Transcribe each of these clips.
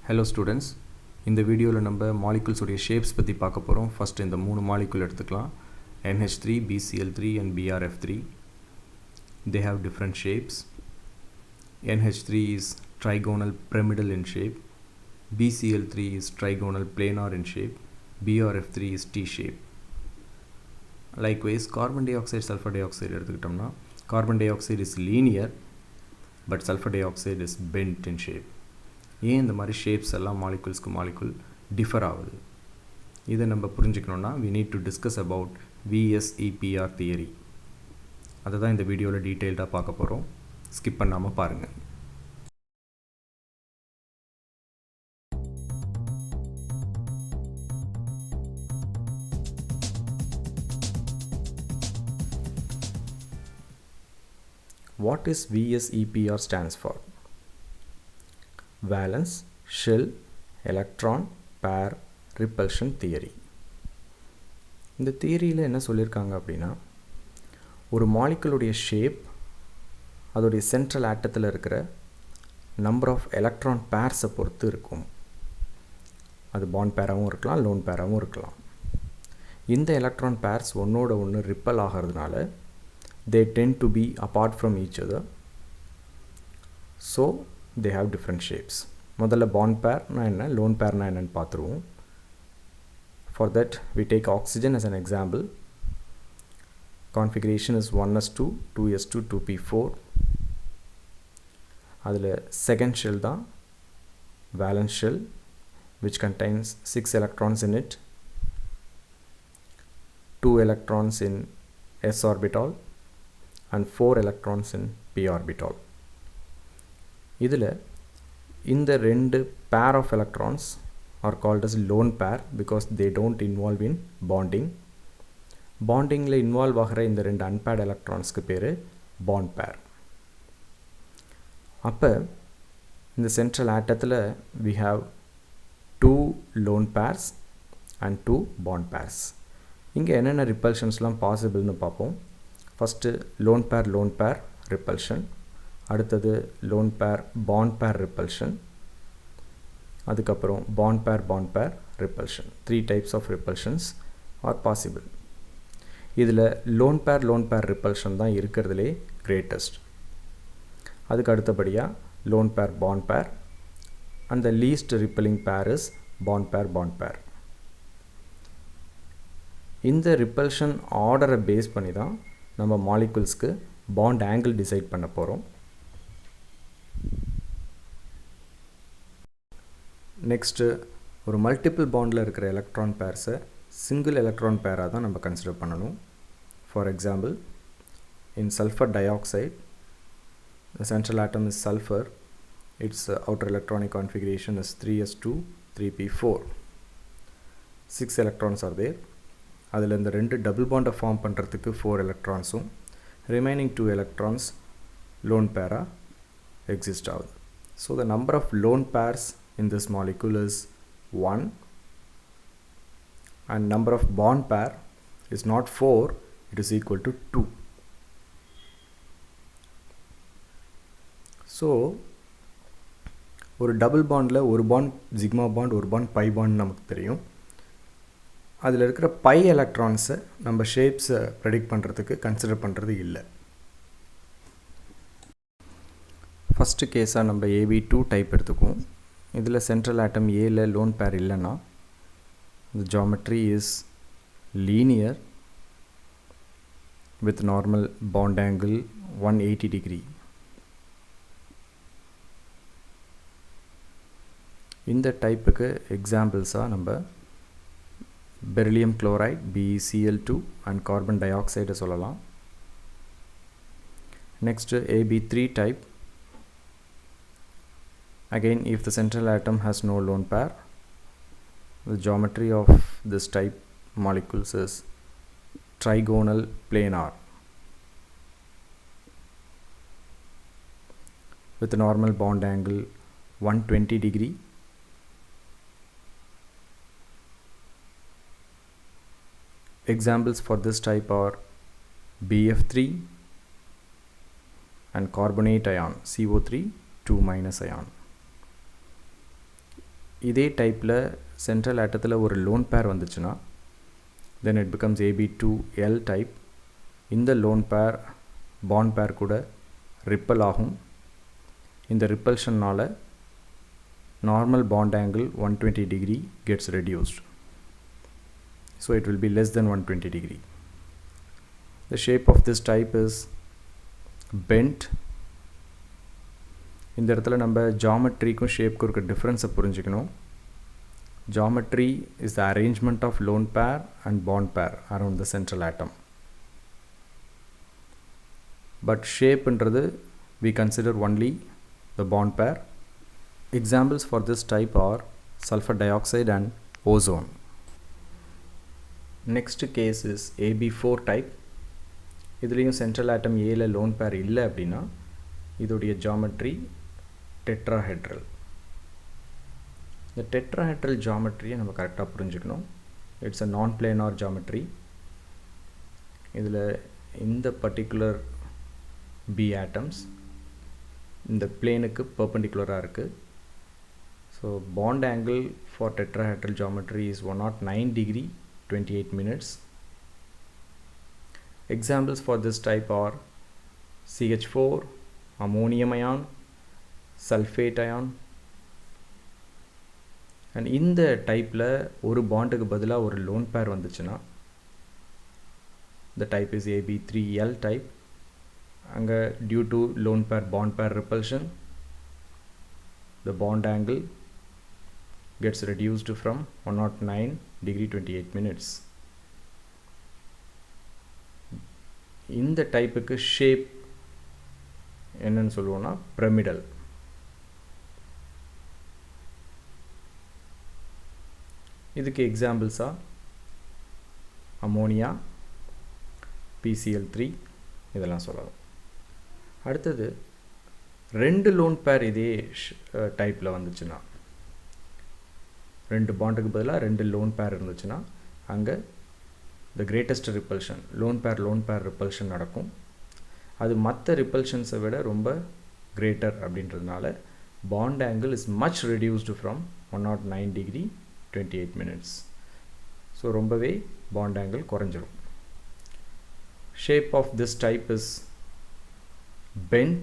Hello students, இந்த வீடியோவில் நம்ம molecules உடைய shapes பற்றி பார்க்க போகிறோம். ஃபஸ்ட் இந்த 3 molecule எடுத்துக்கலாம். NH3, BCl3 and BRF3. They have different shapes. NH3 is trigonal pyramidal in shape. BCl3 is trigonal planar in shape. BRF3 is T-shape. Likewise, carbon dioxide, sulfur dioxide எடுத்துக்கிட்டோம்னா carbon dioxide is linear but sulfur dioxide is bent in shape. ஏன் இந்த மாதிரி shapes எல்லாம் மாலிகுல்ஸ்க்கு molecule differ ஆகுது இதை நம்ம புரிஞ்சுக்கணுன்னா we need to discuss about VSEPR theory அதை தான் இந்த வீடியோவில் டீட்டெயில்டாக பார்க்க போகிறோம். ஸ்கிப் பண்ணாமல் பாருங்கள். What is VSEPR stands for? Valence shell electron pair repulsion theory. இந்த தியரியில் என்ன சொல்லியிருக்காங்க அப்படின்னா, ஒரு மாலிகுலுடைய ஷேப் அதோடைய சென்ட்ரல் ஆட்டத்தில் இருக்கிற நம்பர் ஆஃப் எலக்ட்ரான் பேர்ஸை பொறுத்து இருக்கும். அது பாண்ட் பேராகவும் இருக்கலாம், லோன் பேராகவும் இருக்கலாம். இந்த எலக்ட்ரான் பேர்ஸ் ஒன்றோட ஒன்று ரிப்பல் ஆகிறதுனால they tend to be apart from each other, so they have different shapes. முதல்ல bond pair na enna, lone pair na enna பாத்துருவோம். For that we take oxygen as an example. Configuration is 1s2 2s2 2p4. அதில் second shell தான் valence shell which contains 6 electrons in it, 2 electrons in s orbital and 4 electrons in p orbital. இதில் இந்த ரெண்டு pair of electrons are called as lone pair because they don't involve in bonding. பாண்டிங்கில் involve ஆகிற இந்த ரெண்டு unpaired electronsக்கு பேர் bond pair. அப்போ இந்த central ஆட்டத்தில் we have 2 lone pairs and 2 bond pairs. இங்கே என்னென்ன ரிப்பல்ஷன்ஸ்லாம் பாசிபிள்னு பார்ப்போம். ஃபஸ்ட்டு lone pair repulsion, அடுத்தது lone pair bond pair repulsion, அதுக்கப்புறம் bond pair repulsion. 3 types of repulsions are possible. இதில் lone pair repulsion தான் இருக்கிறதுலே greatest. அதுக்கு அடுத்தபடியாக lone pair bond pair and the least repelling pair is bond pair. இந்த repulsion ஆர்டரை base பண்ணி தான் நம்ம மாலிகுல்ஸ்க்கு பாண்ட் ஆங்கிள் டிசைட் பண்ண போகிறோம். நெக்ஸ்ட்டு ஒரு மல்டிபிள் பாண்டில் இருக்கிற எலக்ட்ரான் பேர்ஸை சிங்கிள் எலக்ட்ரான் பேராக தான் நம்ம கன்சிடர் பண்ணணும். For example, in sulphur டயோக்சைடு the central atom is sulfur, its outer electronic configuration is 3s2 3p4. 6 electrons are there. அதில் இந்த ரெண்டு டபுள் பாண்டை ஃபார்ம் பண்ணுறதுக்கு 4 எலக்ட்ரான்ஸும் ரிமைனிங் 2 எலக்ட்ரான்ஸ் லோன் பேராக எக்ஸிஸ்ட் ஆகுது. So the number of lone pairs in this molecule is 1 and number of bond pair is not 4, it is equal to 2. So ஒரு double பாண்டில் ஒரு பாண்ட் சிக்மா பாண்ட், ஒரு bond by bond நமக்கு தெரியும். அதில் இருக்கிற பை எலக்ட்ரான்ஸை நம்ம ஷேப்ஸை ப்ரெடிக்ட் பண்ணுறதுக்கு கன்சிடர் பண்ணுறது இல்லை. ஃபஸ்ட்டு கேஸாக நம்ம AB2 டைப் எடுத்துக்குவோம். இதில் சென்ட்ரல் ஆட்டம் ஏல லோன் பேர் இல்லைன்னா the geometry is linear with normal bond angle 180 degree. இந்த டைப்புக்கு எக்ஸாம்பிள்ஸாக நம்ம beryllium chloride BeCl2 and carbon di சொல்லலாம். Next AB3 type. Again, if the central atom has no lone pair, the geometry of this type molecules is trigonal planar with a normal bond angle 120 degree. Examples for this type are BF3 and carbonate ion CO3 2- ion. இதே டைப்பில் central ஆட்டத்தில் ஒரு lone pair வந்துச்சுன்னா then it becomes AB2L type. இந்த lone pair bond pair கூட repel ஆகும். இந்த ரிப்பல்ஷன்னால் normal bond angle 120 degree gets reduced. So it will be less than 120 degree. The shape of this type is bent. இந்த இடத்துல நம்ம ஜாமெட்ரிக்கும் ஷேப்க்கும் இருக்க டிஃப்ரென்ஸை புரிஞ்சுக்கணும். Geometry is the arrangement of lone pair and bond pair around the central atom. But shape என்றது we consider only the bond pair. Examples for this type are sulfur dioxide and ozone. Next case is AB4 type. இதுலேயும் central atom Aல lone pair இல்லை அப்படின்னா இதோடைய geometry tetrahedral. இந்த tetrahedral geometry நம்ம கரெக்டாக புரிஞ்சுக்கணும். It's a non-planar geometry. இதில் இந்த பர்டிகுலர் B atoms இந்த பிளேனுக்கு பெர்பெண்டிகுலராக இருக்குது. So bond angle for tetrahedral geometry is 109 degree 28 minutes. Examples for this type are CH4, ammonium ion, sulfate ion. And இந்த டைப்பில் ஒரு பாண்டுக்கு பதிலாக ஒரு லோன் பேர் வந்துச்சுன்னா the type is AB3L type. அங்கே due to lone pair bond pair repulsion the bond angle gets reduced from 109 degree 28 minutes. இந்த டைப்புக்கு shape என்னன்னு சொல்லுவோம்னா பிரமிடல். இதுக்கு எக்ஸாம்பிள்ஸாக அமோனியா, PCl3 இதெல்லாம் சொல்லலாம். அடுத்தது ரெண்டு லோன் பேர் இதே டைப்பில் வந்துச்சுன்னா, ரெண்டு பாண்டுக்கு பதிலாக ரெண்டு லோன் பேர் இருந்துச்சுன்னா அங்கே the greatest repulsion lone pair repulsion நடக்கும். அது மற்ற ரிப்பல்ஷன்ஸை விட ரொம்ப கிரேட்டர் அப்படின்றதுனால bond angle is much reduced from 109 degree 28 minutes. So ரொம்பவே பாண்ட் ஆங்கிள் குறைஞ்சிரும். Shape of this type is bent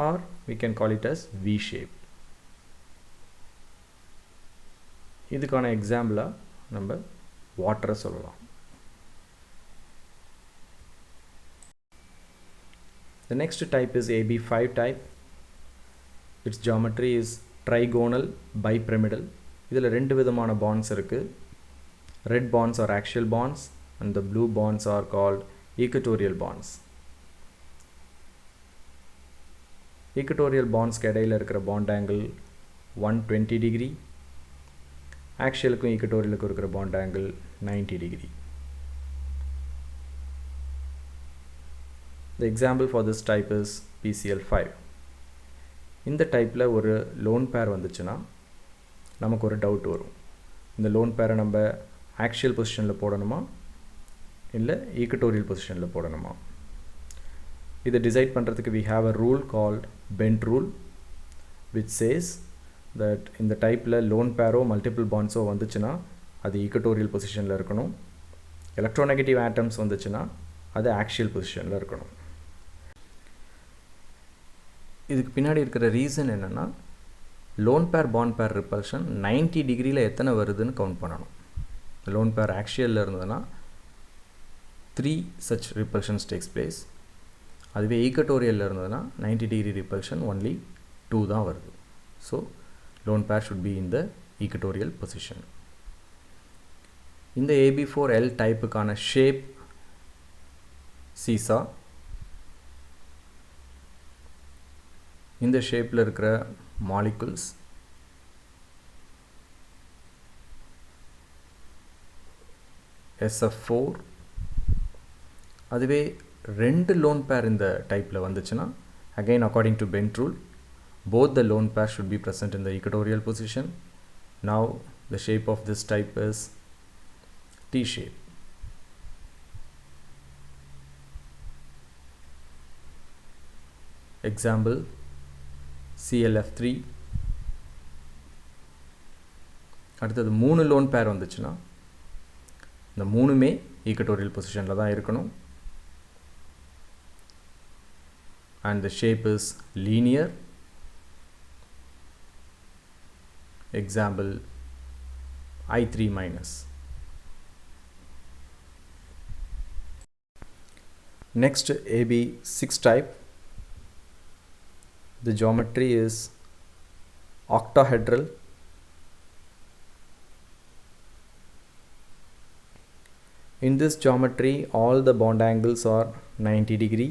or we can call it as V shape. இதுக்கான எக்ஸாம்பிளாக நம்ம வாட்டரை சொல்லலாம். The next type is AB5 type. Its geometry is trigonal bipyramidal. இதில் ரெண்டு விதமான பாண்ட்ஸ் இருக்குது. Red bonds are axial bonds and the blue bonds are called equatorial bonds. Equatorial bonds இடையில் இருக்கிற பாண்ட் ஆங்கிள் 120 degree. ஆக்சியலுக்கும் ஈக்குவட்டோரியலுக்கும் இருக்கிற bond angle 90 degree. The example for this type is PCl5. இந்த டைப்பில் ஒரு லோன் பேர் வந்துச்சுன்னா நமக்கு ஒரு டவுட் வரும். இந்த லோன் பேரை நம்ம ஆக்சியல் பொசிஷனில் போடணுமா இல்லை ஈக்குவட்டோரியல் பொசிஷனில் போடணுமா? இதை டிசைட் பண்ணுறதுக்கு we have a rule called bent rule which says that இந்த டைப்பில் லோன் பேரோ மல்டிபிள் பாண்ட்ஸோ வந்துச்சுன்னா அது ஈக்குவட்டோரியல் பொசிஷனில் இருக்கணும். எலக்ட்ரோநெகட்டிவ் ஆட்டம்ஸ் வந்துச்சுன்னா அது ஆக்சியல் பொசிஷனில் இருக்கணும். இதுக்கு பின்னாடி இருக்கிற ரீசன் என்னென்னா லோன் பேர் பாண்ட் பேர் ரிப்பல்ஷன் 90 டிகிரியில் எத்தனை வருதுன்னு கவுண்ட் பண்ணணும். லோன் பேர் ஆக்சியலில் இருந்ததுன்னா 3 such repulsions takes place. அதுவே ஈக்குவட்டோரியலில் இருந்ததுன்னா 90 degree repulsion only 2 தான் வருது. So lone pair should be in the equatorial position. இந்த AB4L டைப்புக்கான ஷேப் சீசா. இந்த ஷேப்பில் இருக்கிற மாலிகுல்ஸ் SF4. அதுவே ரெண்டு லோன் பேர் இந்த டைப்பில் வந்துச்சுன்னா again according to Bent rule both the lone pair should be present in the equatorial position. Now the shape of this type is T shape. Example ClF3, அடுத்தது 3 lone pair வந்துச்சுன்னா இந்த மூணுமே equatorial பொசிஷனில் தான் இருக்கணும். And the shape is linear. Example I3 minus. Next, AB6 type. The geometry is octahedral. In this geometry, all the bond angles are 90 degree.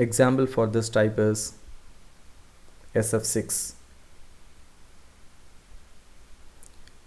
Example for this type is SF6.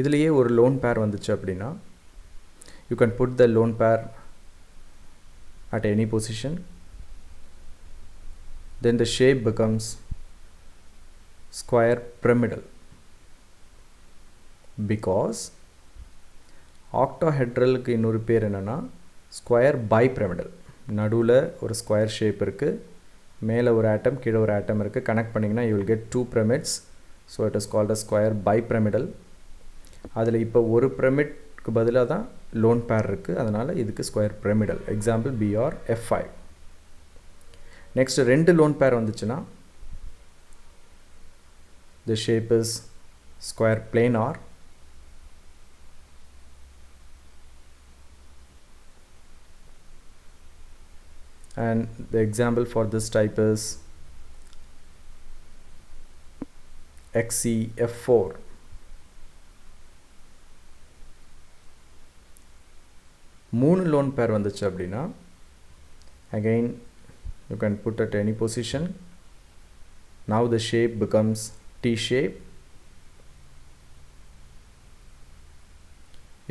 இதுலயே ஒரு lone pair வந்துச்சு அப்படின்னா you can put the lone pair at any position, then the shape becomes square pyramidal because octahedralக்கு இன்னொரு பேர் என்னன்னா square bipyramidal. நடுவில் ஒரு square shape இருக்குது, மேலே ஒரு ஆட்டம் கீழே ஒரு ஆட்டம் இருக்குது. கனெக்ட் பண்ணிங்கன்னா you will get two pyramids, so it is called a square bipyramidal. அதில் இப்போ ஒரு பிரமிட்க்கு பதிலாக தான் லோன் பேர் இருக்குது, அதனால் இதுக்கு square pyramidal. Example BR F5. Next 2 lone pair வந்துச்சுன்னா the shape is square planar. And the example for this type is XCF4. மூணு லோன் பேர் வந்துச்சு அப்படின்னா again you can put at any position. Now the shape becomes T shape.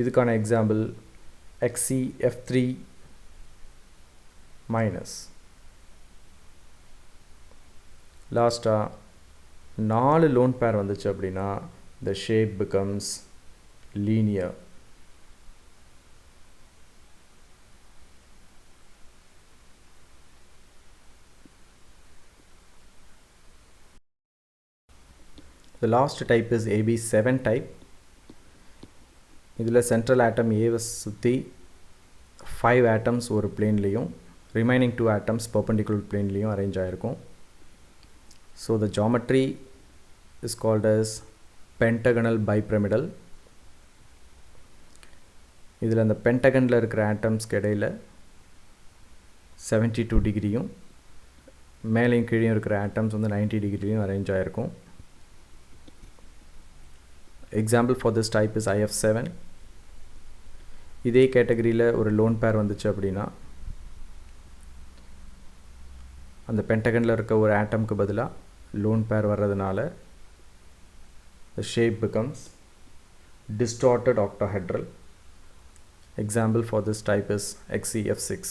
இதுக்கான example XCF3 minus. லாஸ்ட்டாக 4 lone pair வந்துச்சு அப்படின்னா the shape becomes linear. The last type is AB7 type. இதில் central ஆட்டம் ஏவை சுற்றி 5 atoms ஒரு பிளேன்லேயும் remaining 2 atoms perpendicular planeலையும் அரேஞ்ச் ஆகிருக்கும். So the geometry is called as pentagonal bipyramidal. இதில் அந்த பென்டகனில் இருக்கிற ஆட்டம்ஸ்க்கு இடையில் 72 டிகிரியும் மேலேயும் கீழேயும் இருக்கிற ஆட்டம்ஸ் வந்து 90 டிகிரியும் அரேஞ்ச் ஆகிருக்கும். Example for this type is IF7. இதே கேட்டகரியில் ஒரு லோன் பேர் வந்துச்சு அப்படின்னா அந்த பென்டகனில் இருக்க ஒரு ஆட்டம்க்கு பதிலாக லோன் பேர் வர்றதுனால the shape becomes distorted octahedral. Example for this type is XCF6.